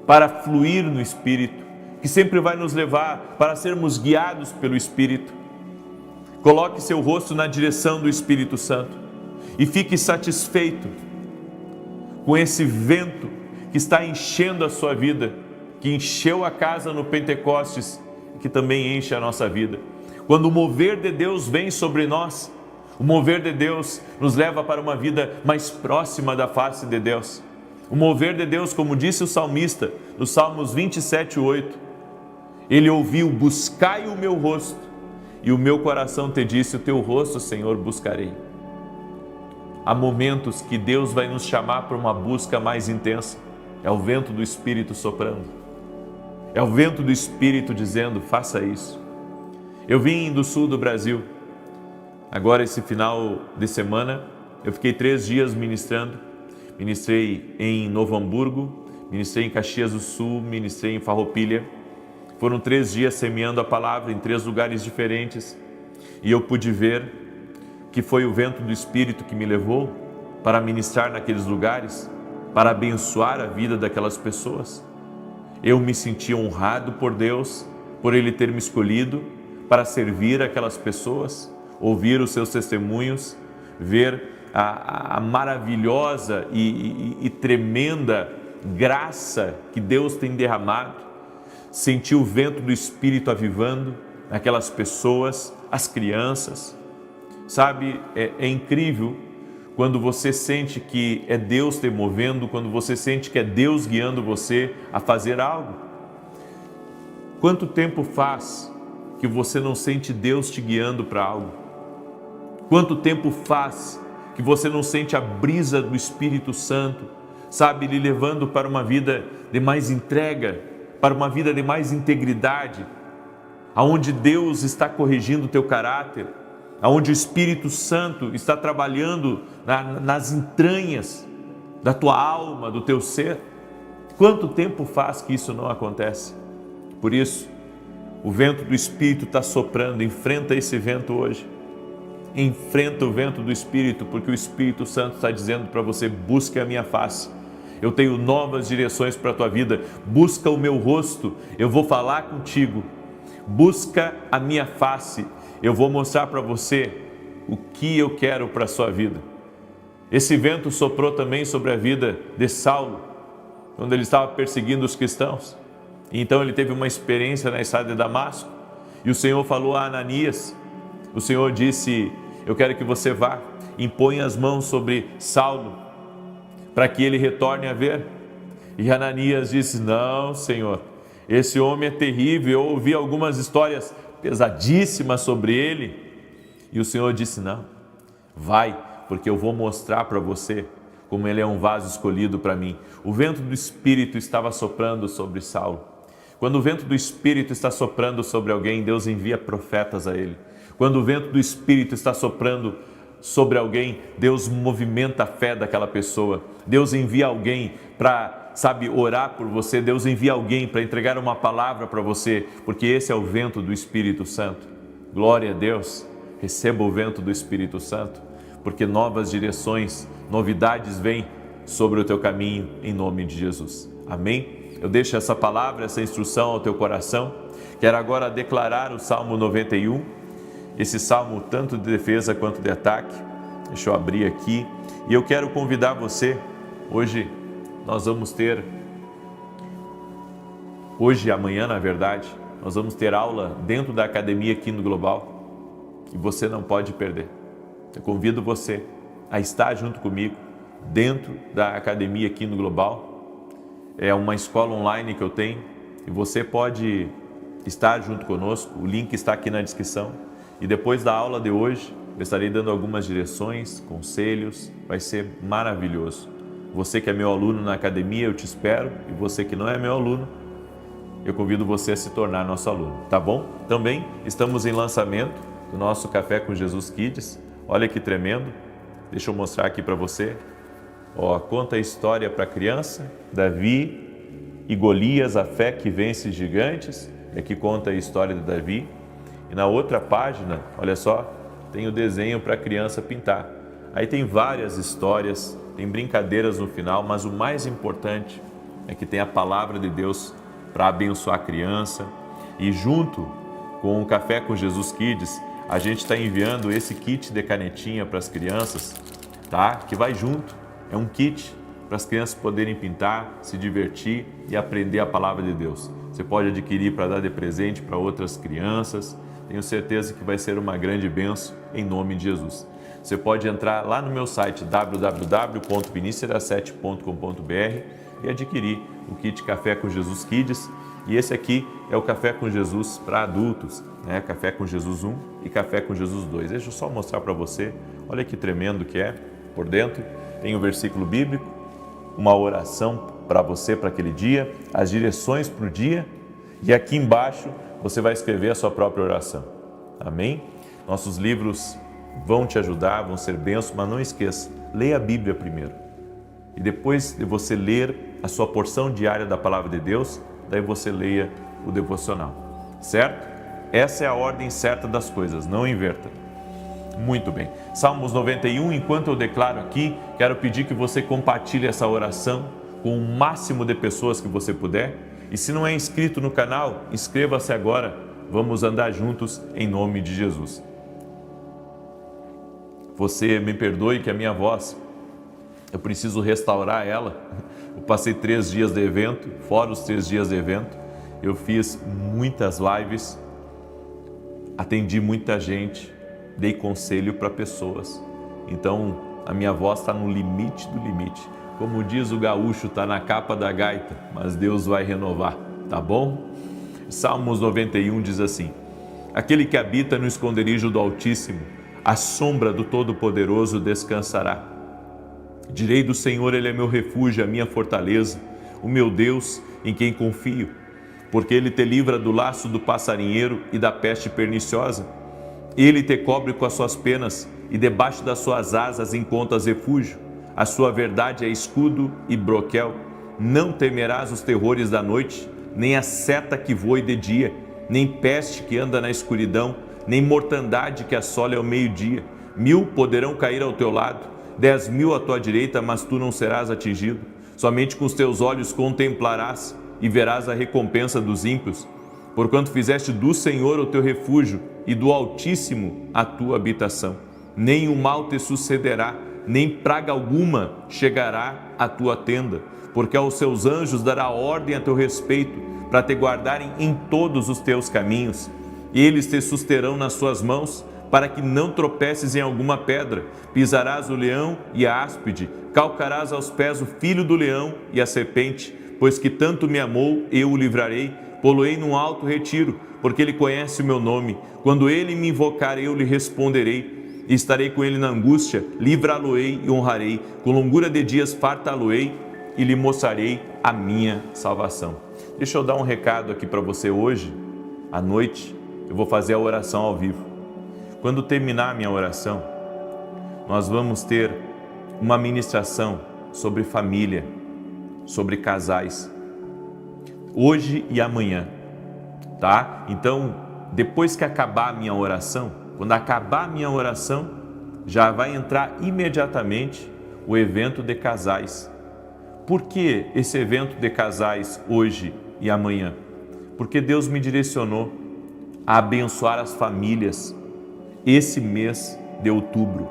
para fluir no Espírito, que sempre vai nos levar para sermos guiados pelo Espírito. Coloque seu rosto na direção do Espírito Santo e fique satisfeito com esse vento que está enchendo a sua vida, que encheu a casa no Pentecostes, que também enche a nossa vida. Quando o mover de Deus vem sobre nós, o mover de Deus nos leva para uma vida mais próxima da face de Deus. O mover de Deus, como disse o salmista, nos Salmos 27:8, ele ouviu: buscai o meu rosto, e o meu coração te disse: o teu rosto, Senhor, buscarei. Há momentos que Deus vai nos chamar para uma busca mais intensa. É o vento do Espírito soprando. É o vento do Espírito dizendo: faça isso. Eu vim do sul do Brasil. Agora, esse final de semana, eu fiquei 3 dias ministrando. Ministrei em Novo Hamburgo, ministrei em Caxias do Sul, ministrei em Farroupilha. Foram 3 dias semeando a palavra em 3 lugares diferentes. E eu pude ver que foi o vento do Espírito que me levou para ministrar naqueles lugares, para abençoar a vida daquelas pessoas. Eu me senti honrado por Deus, por Ele ter me escolhido para servir aquelas pessoas, ouvir os seus testemunhos, ver a maravilhosa e tremenda graça que Deus tem derramado, sentir o vento do Espírito avivando aquelas pessoas, as crianças. Sabe, é incrível quando você sente que é Deus te movendo, quando você sente que é Deus guiando você a fazer algo. Quanto tempo faz que você não sente Deus te guiando para algo? Quanto tempo faz que você não sente a brisa do Espírito Santo, sabe, lhe levando para uma vida de mais entrega, para uma vida de mais integridade, aonde Deus está corrigindo o teu caráter, aonde o Espírito Santo está trabalhando nas entranhas da tua alma, do teu ser? Quanto tempo faz que isso não acontece? Por isso, o vento do Espírito está soprando. Enfrenta esse vento hoje. Enfrenta o vento do Espírito, porque o Espírito Santo está dizendo para você: busque a minha face. Eu tenho novas direções para a tua vida. Busca o meu rosto, eu vou falar contigo. Busca a minha face, eu vou mostrar para você o que eu quero para a sua vida. Esse vento soprou também sobre a vida de Saulo, quando ele estava perseguindo os cristãos. Então ele teve uma experiência na estrada de Damasco, e o Senhor falou a Ananias, o Senhor disse: eu quero que você vá, impõe as mãos sobre Saulo, para que ele retorne a ver. E Ananias disse: não, Senhor, esse homem é terrível, eu ouvi algumas histórias pesadíssimas sobre ele. E o Senhor disse: não, Vai, porque eu vou mostrar para você como ele é um vaso escolhido para mim. O vento do Espírito estava soprando sobre Saulo. Quando o vento do Espírito está soprando sobre alguém, Deus envia profetas a ele. Quando o vento do Espírito está soprando sobre alguém, Deus movimenta a fé daquela pessoa. Deus envia alguém para, orar por você. Deus envia alguém para entregar uma palavra para você, porque esse é o vento do Espírito Santo. Glória a Deus. Receba o vento do Espírito Santo, porque novas direções, novidades vêm sobre o teu caminho, em nome de Jesus. Amém? Eu deixo essa palavra, essa instrução ao teu coração. Quero agora declarar o Salmo 91, esse salmo tanto de defesa quanto de ataque. Deixa eu abrir aqui. E eu quero convidar você, hoje nós vamos ter, hoje e amanhã na verdade, nós vamos ter aula dentro da academia aqui no Global, que você não pode perder. Eu convido você a estar junto comigo dentro da academia aqui no Global. É uma escola online que eu tenho e você pode estar junto conosco. O link está aqui na descrição. E depois da aula de hoje, eu estarei dando algumas direções, conselhos. Vai ser maravilhoso. Você que é meu aluno na academia, eu te espero. E você que não é meu aluno, eu convido você a se tornar nosso aluno, tá bom? Também estamos em lançamento do nosso Café com Jesus Kids. Olha que tremendo. Deixa eu mostrar aqui para você. Conta a história para criança, Davi e Golias, a fé que vence gigantes. Aqui conta a história de Davi. E na outra página, olha só, tem o desenho para a criança pintar. Aí tem várias histórias, tem brincadeiras no final, mas o mais importante é que tem a palavra de Deus para abençoar a criança. E junto com o Café com Jesus Kids, a gente está enviando esse kit de canetinha para as crianças, tá? Que vai junto. É um kit para as crianças poderem pintar, se divertir e aprender a palavra de Deus. Você pode adquirir para dar de presente para outras crianças. Tenho certeza que vai ser uma grande bênção em nome de Jesus. Você pode entrar lá no meu site www.vinicius7.com.br e adquirir o kit Café com Jesus Kids. E esse aqui é o Café com Jesus para adultos, né? Café com Jesus 1 e Café com Jesus 2. Deixa eu só mostrar para você. Olha que tremendo que é por dentro. Tem um versículo bíblico, uma oração para você para aquele dia, as direções para o dia, e aqui embaixo você vai escrever a sua própria oração. Amém? Nossos livros vão te ajudar, vão ser bênçãos, mas não esqueça, leia a Bíblia primeiro. E depois de você ler a sua porção diária da Palavra de Deus, daí você leia o devocional. Certo? Essa é a ordem certa das coisas, não inverta. Muito bem. Salmos 91, enquanto eu declaro aqui, quero pedir que você compartilhe essa oração com o máximo de pessoas que você puder. E se não é inscrito no canal, inscreva-se agora. Vamos andar juntos em nome de Jesus. Você me perdoe que a minha voz, eu preciso restaurar ela. Eu passei 3 dias de evento, fora os 3 dias de evento. Eu fiz muitas lives, atendi muita gente, dei conselho para pessoas. Então, a minha voz está no limite do limite. Como diz o gaúcho, está na capa da gaita, mas Deus vai renovar, tá bom? Salmos 91 diz assim: aquele que habita no esconderijo do Altíssimo, à sombra do Todo-Poderoso descansará. Direi do Senhor, Ele é meu refúgio, a minha fortaleza, o meu Deus em quem confio. Porque Ele te livra do laço do passarinheiro e da peste perniciosa. Ele te cobre com as suas penas e debaixo das suas asas encontras refúgio. A sua verdade é escudo e broquel. Não temerás os terrores da noite, nem a seta que voe de dia, nem peste que anda na escuridão, nem mortandade que assole ao meio-dia. 1000 poderão cair ao teu lado, 10.000 à tua direita, mas tu não serás atingido. Somente com os teus olhos contemplarás e verás a recompensa dos ímpios. Porquanto fizeste do Senhor o teu refúgio e do Altíssimo a tua habitação. Nem o mal te sucederá, nem praga alguma chegará à tua tenda, porque aos seus anjos dará ordem a teu respeito, para te guardarem em todos os teus caminhos. Eles te susterão nas suas mãos, para que não tropeces em alguma pedra. Pisarás o leão e a áspide, calcarás aos pés o filho do leão e a serpente. Pois que tanto me amou, eu o livrarei, pô-lo-ei num alto retiro, porque ele conhece o meu nome. Quando ele me invocar, eu lhe responderei. e estarei com ele na angústia, livrá-lo-ei e honrarei, com longura de dias fartá-lo-ei e lhe mostrarei a minha salvação. Deixa eu dar um recado aqui para você hoje, à noite, eu vou fazer a oração ao vivo. Quando terminar a minha oração, nós vamos ter uma ministração sobre família, sobre casais, hoje e amanhã, tá? Então, depois que acabar a minha oração, quando acabar a minha oração, já vai entrar imediatamente o evento de casais. Por que esse evento de casais hoje e amanhã? Porque Deus me direcionou a abençoar as famílias esse mês de outubro.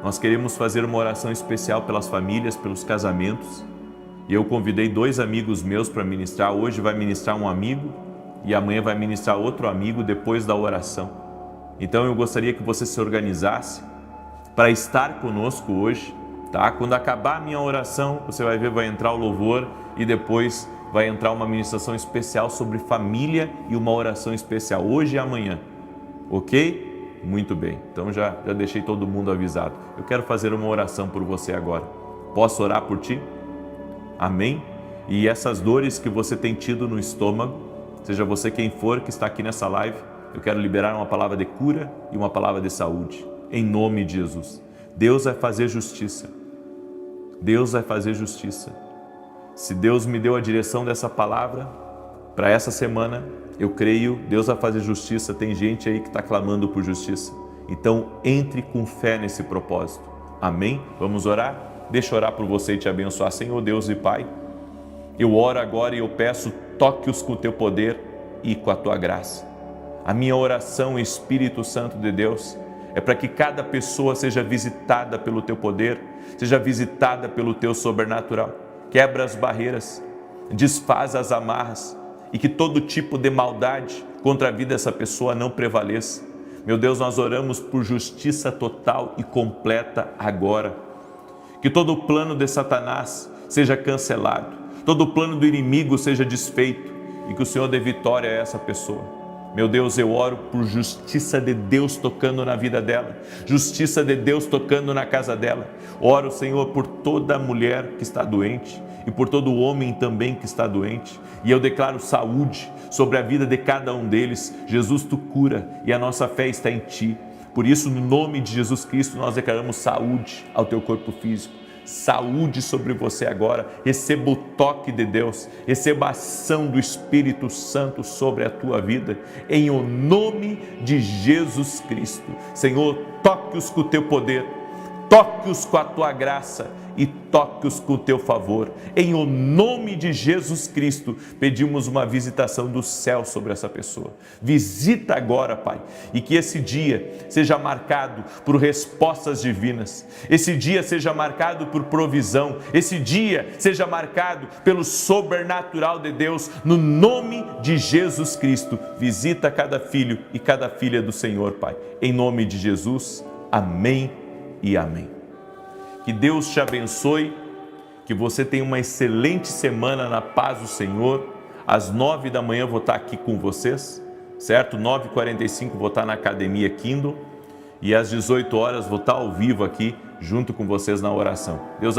Nós queremos fazer uma oração especial pelas famílias, pelos casamentos. E eu convidei 2 amigos meus para ministrar. Hoje vai ministrar um amigo e amanhã vai ministrar outro amigo depois da oração. Então eu gostaria que você se organizasse para estar conosco hoje, tá? Quando acabar a minha oração, você vai ver, vai entrar o louvor e depois vai entrar uma ministração especial sobre família e uma oração especial hoje e amanhã, ok? Muito bem, então já deixei todo mundo avisado. Eu quero fazer uma oração por você agora. Posso orar por ti? Amém? E essas dores que você tem tido no estômago, seja você quem for que está aqui nessa live, eu quero liberar uma palavra de cura e uma palavra de saúde, em nome de Jesus. Deus vai fazer justiça. Deus vai fazer justiça. Se Deus me deu a direção dessa palavra para essa semana, eu creio, Deus vai fazer justiça. Tem gente aí que está clamando por justiça. Então, entre com fé nesse propósito. Amém? Vamos orar? Deixa eu orar por você e te abençoar. Senhor Deus e Pai, eu oro agora e eu peço, toque-os com o teu poder e com a tua graça. A minha oração, Espírito Santo de Deus, é para que cada pessoa seja visitada pelo teu poder, seja visitada pelo teu sobrenatural. Quebra as barreiras, desfaz as amarras e que todo tipo de maldade contra a vida dessa pessoa não prevaleça. Meu Deus, nós oramos por justiça total e completa agora. Que todo o plano de Satanás seja cancelado, todo o plano do inimigo seja desfeito e que o Senhor dê vitória a essa pessoa. Meu Deus, eu oro por justiça de Deus tocando na vida dela, justiça de Deus tocando na casa dela. Oro, Senhor, por toda mulher que está doente e por todo homem também que está doente. E eu declaro saúde sobre a vida de cada um deles. Jesus, tu cura e a nossa fé está em ti. Por isso, no nome de Jesus Cristo, nós declaramos saúde ao teu corpo físico. Saúde sobre você agora, receba o toque de Deus, receba a ação do Espírito Santo sobre a tua vida, em o nome de Jesus Cristo. Senhor, toque-os com o teu poder, toque-os com a tua graça e toque-os com o teu favor. Em o nome de Jesus Cristo, pedimos uma visitação do céu sobre essa pessoa. Visita agora, Pai, e que esse dia seja marcado por respostas divinas, esse dia seja marcado por provisão, esse dia seja marcado pelo sobrenatural de Deus, no nome de Jesus Cristo. Visita cada filho e cada filha do Senhor, Pai. Em nome de Jesus, amém e amém. Que Deus te abençoe, que você tenha uma excelente semana na paz do Senhor. Às 9 da manhã vou estar aqui com vocês, certo? 9h45 vou estar na Academia Kindle e às 18 horas vou estar ao vivo aqui junto com vocês na oração. Deus